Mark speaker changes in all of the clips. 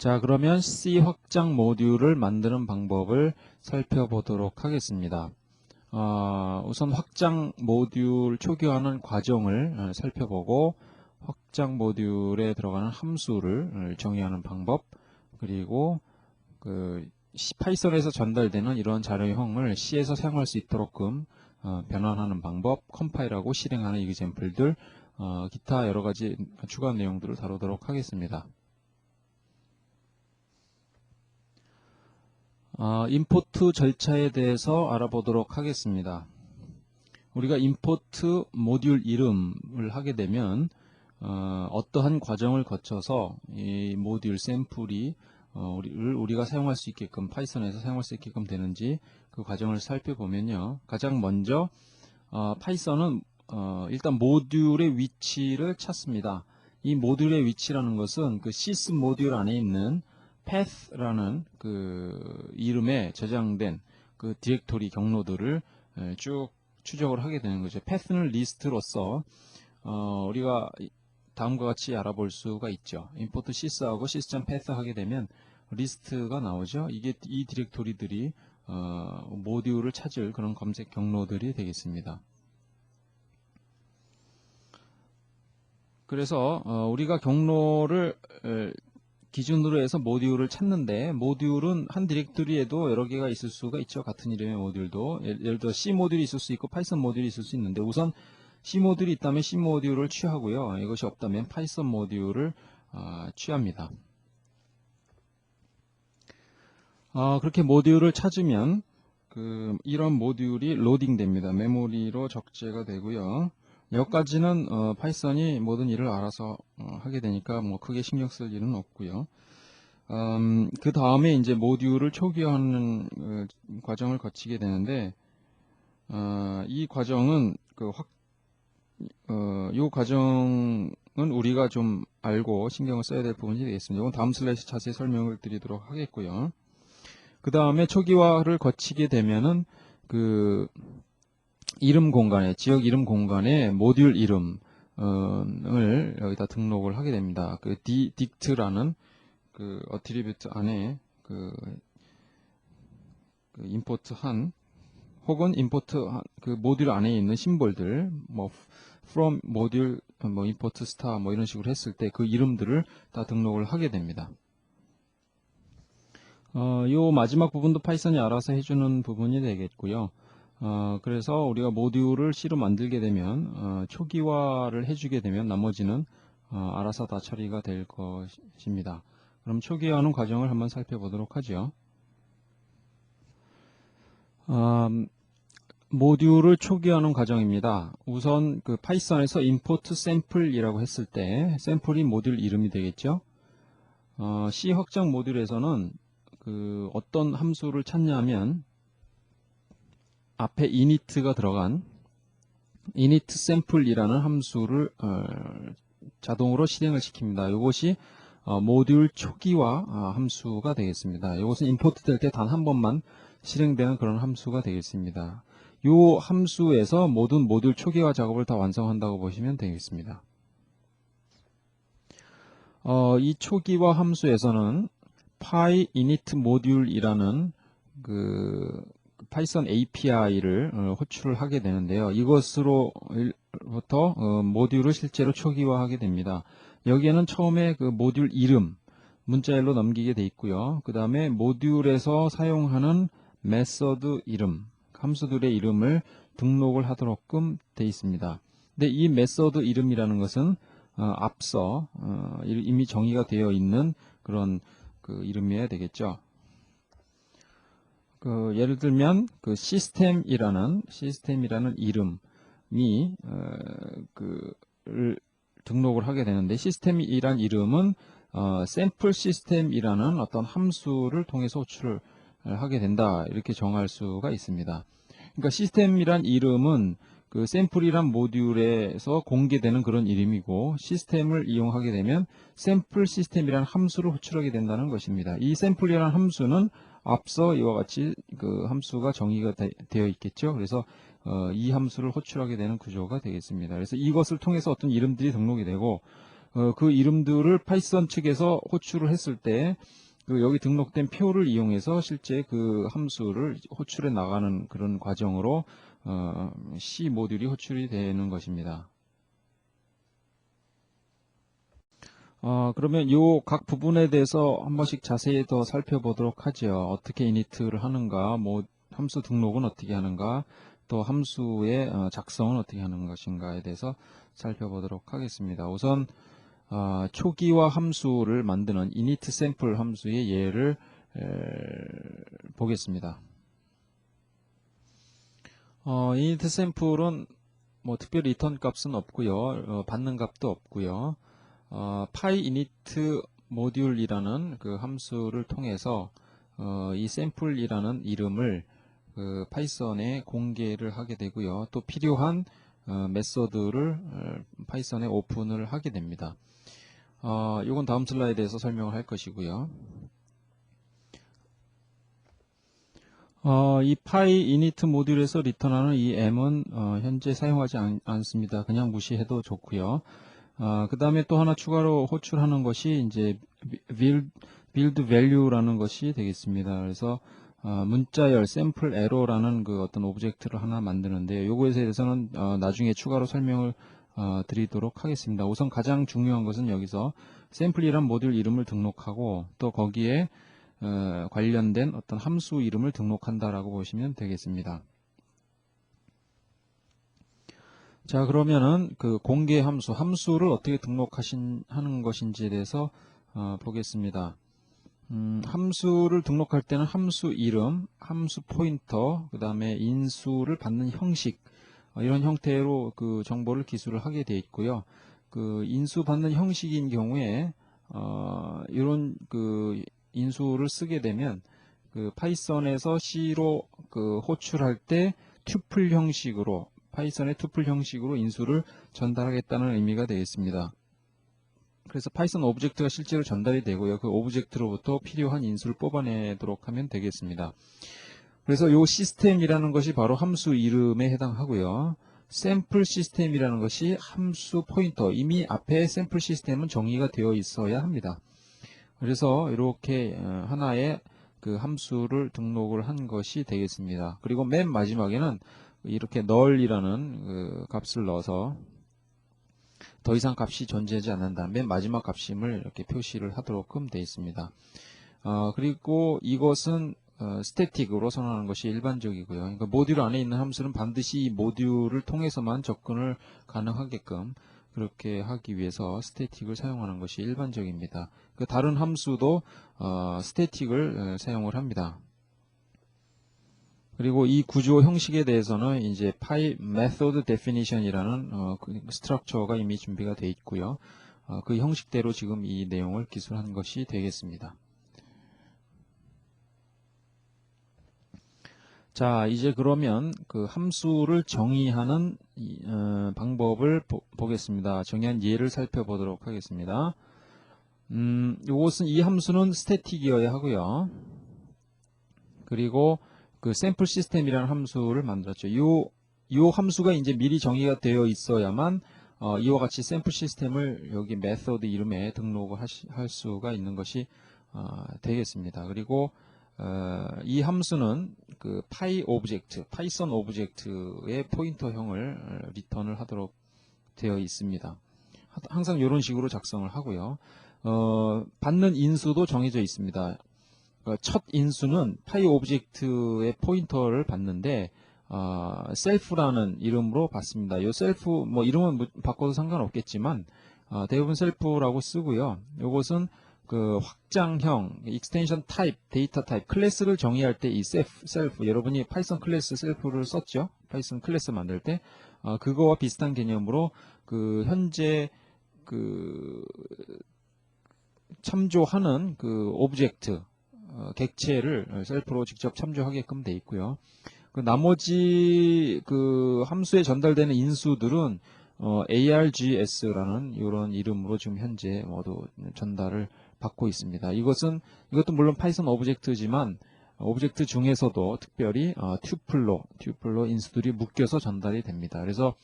Speaker 1: 자, 그러면 C 확장 모듈을 만드는 방법을 살펴보도록 하겠습니다. 우선 확장 모듈 초기화하는 과정을 살펴보고 확장 모듈에 들어가는 함수를 정의하는 방법, 그리고 파이썬에서 전달되는 이런 자료형을 C에서 사용할 수 있도록끔 변환하는 방법, 컴파일하고 실행하는 이그젬플들, 기타 여러가지 추가 내용들을 다루도록 하겠습니다. 임포트 절차에 대해서 알아보도록 하겠습니다. 우리가 임포트 모듈 이름을 하게 되면 어떠한 과정을 거쳐서 이 모듈 샘플이 우리가 사용할 수 있게끔, 파이썬에서 사용할 수 있게끔 되는지 그 과정을 살펴보면요. 가장 먼저 파이썬은 일단 모듈의 위치를 찾습니다. 이 모듈의 위치라는 것은 그 sys 모듈 안에 있는 path라는 그 이름에 저장된 그 디렉토리 경로들을 쭉 추적을 하게 되는 거죠. path는 리스트로서 우리가 다음과 같이 알아볼 수가 있죠. import sys하고 sys.path 하게 되면 리스트가 나오죠. 이 디렉토리들이 모듈을 찾을 그런 검색 경로들이 되겠습니다. 그래서 우리가 경로를 기준으로 해서 모듈을 찾는데, 모듈은 한 디렉토리에도 여러 개가 있을 수가 있죠. 같은 이름의 모듈도. 예를 들어 C 모듈이 있을 수 있고 파이썬 모듈이 있을 수 있는데, 우선 C 모듈이 있다면 C 모듈을 취하고요. 이것이 없다면 파이썬 모듈을 취합니다. 그렇게 모듈을 찾으면 이런 모듈이 로딩 됩니다. 메모리로 적재가 되고요. 여기까지는 파이썬이 모든 일을 알아서 하게 되니까 뭐 크게 신경 쓸 일은 없고요. 그 다음에 이제 모듈을 초기화하는 과정을 거치게 되는데, 이 과정은 이 과정은 우리가 좀 알고 신경을 써야 될 부분이 되겠습니다. 이건 다음 슬라이드 자세히 설명을 드리도록 하겠고요. 그 다음에 초기화를 거치게 되면은 이름 공간에, 지역 이름 공간에 모듈 이름을 여기다 등록을 하게 됩니다. dict라는 어트리뷰트 안에 임포트한 혹은 임포트한 모듈 안에 있는 심볼들, 뭐 from 모듈, 뭐 import star 뭐 이런 식으로 했을 때 그 이름들을 다 등록을 하게 됩니다. 요 마지막 부분도 파이썬이 알아서 해주는 부분이 되겠고요. 그래서 우리가 모듈을 C로 만들게 되면 초기화를 해주게 되면 나머지는 알아서 다 처리가 될 것입니다. 그럼 초기화하는 과정을 한번 살펴보도록 하죠. 모듈을 초기화하는 과정입니다. 우선 파이썬에서 import sample이라고 했을 때 샘플이 모듈 이름이 되겠죠. C 확장 모듈에서는 어떤 함수를 찾냐면 앞에 init가 들어간 init sample이라는 함수를 자동으로 실행을 시킵니다. 이것이 모듈 초기화 함수가 되겠습니다. 이것은 임포트 될 때 단 한 번만 실행되는 그런 함수가 되겠습니다. 이 함수에서 모든 모듈 초기화 작업을 다 완성한다고 보시면 되겠습니다. 이 초기화 함수에서는 pyinit 모듈이라는 파이썬 API를 호출을 하게 되는데요. 이것으로부터 모듈을 실제로 초기화하게 됩니다. 여기에는 처음에 모듈 이름, 문자열로 넘기게 돼 있고요. 그 다음에 모듈에서 사용하는 메서드 이름, 함수들의 이름을 등록을 하도록끔 돼 있습니다. 근데 이 메서드 이름이라는 것은 앞서 이미 정의가 되어 있는 그런 이름이어야 되겠죠. 예를 들면 시스템이라는 이름이 등록을 하게 되는데, 시스템이란 이름은 샘플 시스템이라는 어떤 함수를 통해서 호출을 하게 된다, 이렇게 정할 수가 있습니다. 그러니까 시스템이란 이름은 샘플이란 모듈에서 공개되는 그런 이름이고, 시스템을 이용하게 되면 샘플 시스템이라는 함수를 호출하게 된다는 것입니다. 이 샘플이라는 함수는 앞서 이와 같이 함수가 정의가 되어 있겠죠. 그래서 이 함수를 호출하게 되는 구조가 되겠습니다. 그래서 이것을 통해서 어떤 이름들이 등록이 되고, 그 이름들을 파이썬 측에서 호출을 했을 때 그 여기 등록된 표를 이용해서 실제 그 함수를 호출해 나가는 그런 과정으로 C 모듈이 호출이 되는 것입니다. 그러면 요 각 부분에 대해서 한 번씩 자세히 더 살펴보도록 하죠. 어떻게 이니트를 하는가, 뭐 함수 등록은 어떻게 하는가, 또 함수의 작성은 어떻게 하는 것인가에 대해서 살펴보도록 하겠습니다. 우선 초기화 함수를 만드는 init sample 함수의 예를 보겠습니다. init sample은 뭐 특별히 리턴 값은 없고요, 받는 값도 없고요. pyinit 모듈이라는 그 함수를 통해서 이 샘플이라는 이름을 그 파이썬에 공개를 하게 되고요. 또 필요한 메서드를 파이썬에 오픈을 하게 됩니다. 이건 다음 슬라이드에서 설명을 할 것이고요. 이 pyinit 모듈에서 리턴하는 이 m은 현재 사용하지 않습니다. 그냥 무시해도 좋고요. 그 다음에 또 하나 추가로 호출하는 것이 이제 build value라는 것이 되겠습니다. 그래서 문자열 sample error라는 그 어떤 오브젝트를 하나 만드는데요. 요거에 대해서는 나중에 추가로 설명을 드리도록 하겠습니다. 우선 가장 중요한 것은 여기서 sample이란 모듈 이름을 등록하고 또 거기에 관련된 어떤 함수 이름을 등록한다라고 보시면 되겠습니다. 자, 그러면은 그 공개 함수를 어떻게 하는 것인지에 대해서 보겠습니다. 함수를 등록할 때는 함수 이름, 함수 포인터, 그 다음에 인수를 받는 형식, 이런 형태로 그 정보를 기술을 하게 되어 있고요. 그 인수 받는 형식인 경우에 이런 그 인수를 쓰게 되면 그 파이썬에서 C로 그 호출할 때 튜플 형식으로 파이썬의 투플 형식으로 인수를 전달하겠다는 의미가 되겠습니다. 그래서 파이썬 오브젝트가 실제로 전달이 되고요. 그 오브젝트로부터 필요한 인수를 뽑아내도록 하면 되겠습니다. 그래서 이 시스템이라는 것이 바로 함수 이름에 해당하고요. 샘플 시스템이라는 것이 함수 포인터, 이미 앞에 샘플 시스템은 정의가 되어 있어야 합니다. 그래서 이렇게 하나의 그 함수를 등록을 한 것이 되겠습니다. 그리고 맨 마지막에는 이렇게 null이라는 그 값을 넣어서 더 이상 값이 존재하지 않는다. 맨 마지막 값임을 이렇게 표시를 하도록끔 되어 있습니다. 그리고 이것은 스태틱으로 선언하는 것이 일반적이고요. 그러니까 모듈 안에 있는 함수는 반드시 이 모듈을 통해서만 접근을 가능하게끔 그렇게 하기 위해서 스태틱을 사용하는 것이 일반적입니다. 그 다른 함수도 스태틱을 사용을 합니다. 그리고 이 구조 형식에 대해서는 이제 py method definition이라는 스트럭처가 이미 준비가 되어 있고요. 그 형식대로 지금 이 내용을 기술한 것이 되겠습니다. 자, 이제 그러면 그 함수를 정의하는 방법을 보겠습니다. 정의한 예를 살펴보도록 하겠습니다. 이것은 이 함수는 스태틱이어야 하고요. 그리고 그 샘플 시스템이라는 함수를 만들었죠. 요 함수가 이제 미리 정의가 되어 있어야만 이와 같이 샘플 시스템을 여기 메서드 이름에 등록을 할 수가 있는 것이 되겠습니다. 그리고 이 함수는 그 파이썬 오브젝트의 포인터형을 리턴을 하도록 되어 있습니다. 항상 이런 식으로 작성을 하고요. 받는 인수도 정해져 있습니다. 첫 인수는 파이 오브젝트의 포인터를 받는데 셀프라는 이름으로 받습니다. 이 셀프 뭐 이름은 바꿔도 상관없겠지만 대부분 셀프라고 쓰고요. 이것은 그 확장형, 익스텐션 타입, 데이터 타입, 클래스를 정의할 때 이 셀프, 여러분이 파이썬 클래스 셀프를 썼죠? 파이썬 클래스 만들 때 그거와 비슷한 개념으로 그 현재 그 참조하는 그 오브젝트 객체를 셀프로 직접 참조하게끔 돼 있고요. 그 나머지 그 함수에 전달되는 인수들은 args라는 이런 이름으로 지금 현재 모두 전달을 받고 있습니다. 이것도 물론 파이썬 오브젝트지만 오브젝트 중에서도 특별히 튜플로 인수들이 묶여서 전달이 됩니다. 그래서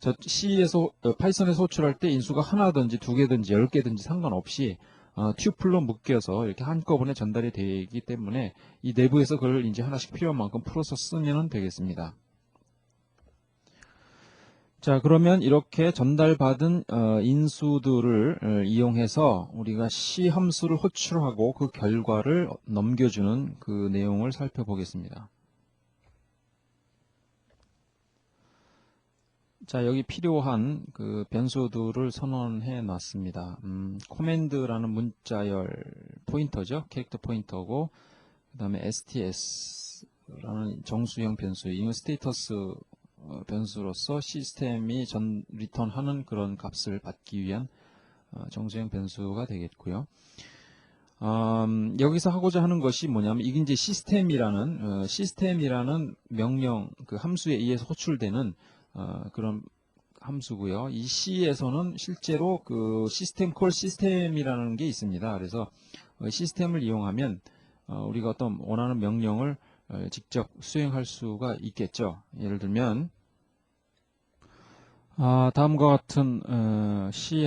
Speaker 1: 저 C에서 파이썬에서 호출할 때 인수가 하나든지 두 개든지 10개든지 상관없이 튜플로 묶여서 이렇게 한꺼번에 전달이 되기 때문에 이 내부에서 그걸 이제 하나씩 필요한 만큼 풀어서 쓰면 되겠습니다. 자, 그러면 이렇게 전달받은 인수들을 이용해서 우리가 C 함수를 호출하고 그 결과를 넘겨주는 그 내용을 살펴보겠습니다. 자, 여기 필요한 그 변수들을 선언해 놨습니다. command라는 문자열 포인터죠. 캐릭터 포인터고, 그 다음에 STS라는 정수형 변수, 이건 스테이터스 변수로서 시스템이 리턴하는 그런 값을 받기 위한 정수형 변수가 되겠고요. 여기서 하고자 하는 것이 뭐냐면 이게 이제 시스템이라는 명령 그 함수에 의해서 호출되는 그런 함수고요. 이 C에서는 실제로 그 시스템 콜 시스템이라는 게 있습니다. 그래서 시스템을 이용하면 우리가 어떤 원하는 명령을 직접 수행할 수가 있겠죠. 예를 들면 다음과 같은 C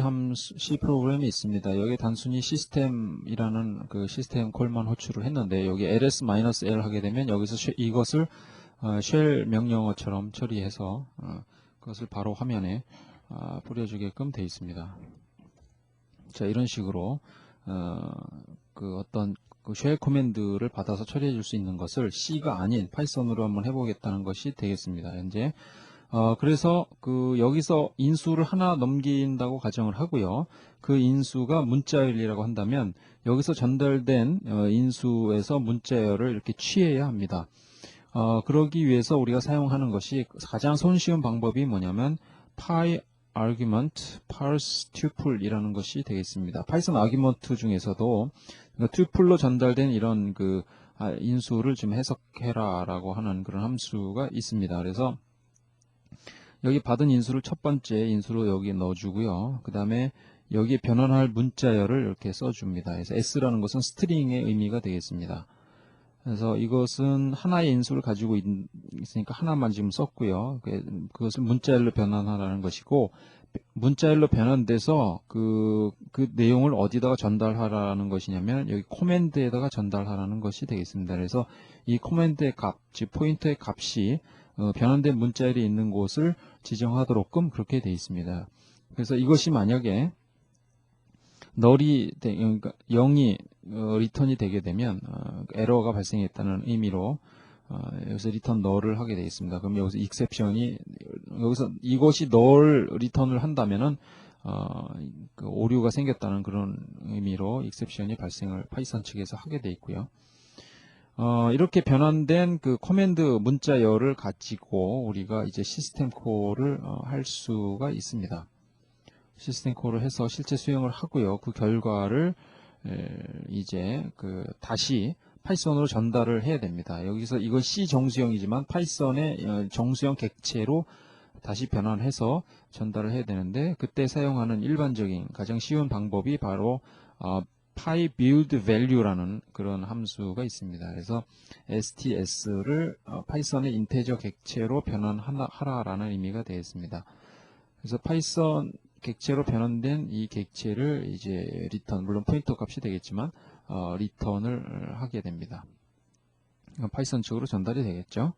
Speaker 1: 프로그램이 있습니다. 여기 단순히 시스템이라는 그 시스템 콜만 호출을 했는데 여기 ls-l 하게 되면 여기서 이것을 쉘 명령어처럼 처리해서 그것을 바로 화면에 뿌려주게끔 되어 있습니다. 자, 이런 식으로 그 어떤 그 쉘 코맨드를 받아서 처리해 줄 수 있는 것을 C가 아닌 파이썬으로 한번 해보겠다는 것이 되겠습니다. 현재 그래서 그 여기서 인수를 하나 넘긴다고 가정을 하고요. 그 인수가 문자열이라고 한다면 여기서 전달된 인수에서 문자열을 이렇게 취해야 합니다. 그러기 위해서 우리가 사용하는 것이 가장 손쉬운 방법이 뭐냐면 py argument parse tuple 이라는 것이 되겠습니다. 파이썬 아규먼트 중에서도 튜플로 전달된 이런 그 인수를 좀 해석해라 라고 하는 그런 함수가 있습니다. 그래서 여기 받은 인수를 첫 번째 인수로 여기 넣어주고요. 그 다음에 여기에 변환할 문자열을 이렇게 써줍니다. 그래서 S라는 것은 스트링의 의미가 되겠습니다. 그래서 이것은 하나의 인수를 가지고 있으니까 하나만 지금 썼고요. 그것을 문자열로 변환하라는 것이고, 문자열로 변환돼서 그 내용을 어디다가 전달하라는 것이냐면 여기 코맨드에다가 전달하라는 것이 되겠습니다. 그래서 이 코맨드의 값, 즉 포인터의 값이 변환된 문자열이 있는 곳을 지정하도록끔 그렇게 되어 있습니다. 그래서 이것이 만약에 널이 그러니까 0이 리턴이 되게 되면 에러가 발생했다는 의미로 여기서 리턴 널을 하게 되어 있습니다. 그럼 여기서 익셉션이 여기서 이것이 널 리턴을 한다면은 그 오류가 생겼다는 그런 의미로 익셉션이 발생을 파이썬 측에서 하게 되어 있고요. 이렇게 변환된 그 커맨드 문자열을 가지고 우리가 이제 시스템 콜을 할 수가 있습니다. 시스템 콜을 해서 실제 수행을 하고요. 그 결과를 이제 그 다시 파이썬으로 전달을 해야 됩니다. 여기서 이건 C 정수형이지만 파이썬의 정수형 객체로 다시 변환해서 전달을 해야 되는데 그때 사용하는 일반적인 가장 쉬운 방법이 바로 py build value라는 그런 함수가 있습니다. 그래서 STS를 파이썬의 인테저 객체로 변환하라라는 의미가 되겠습니다. 그래서 파이썬 객체로 변환된 이 객체를 이제 리턴, 물론 포인터 값이 되겠지만 리턴을 하게 됩니다. 파이썬 측으로 전달이 되겠죠.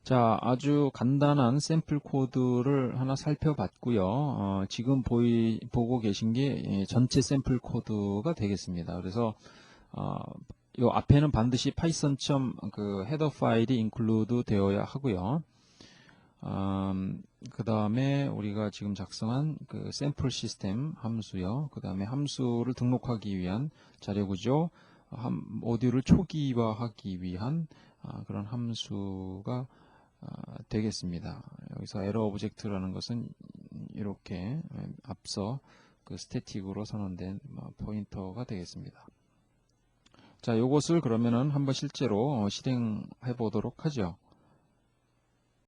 Speaker 1: 자, 아주 간단한 샘플 코드를 하나 살펴봤고요. 지금 보고 계신 게 전체 샘플 코드가 되겠습니다. 그래서 이 앞에는 반드시 파이썬 그 헤더 파일이 include 되어야 하고요. 그 다음에 우리가 지금 작성한 그 샘플 시스템 함수요. 그 다음에 함수를 등록하기 위한 자료 구조, 모듈을 초기화하기 위한 그런 함수가 되겠습니다. 여기서 에러 오브젝트라는 것은 이렇게 앞서 그 스태틱으로 선언된 포인터가 되겠습니다. 자, 요것을 그러면은 한번 실제로 실행해 보도록 하죠.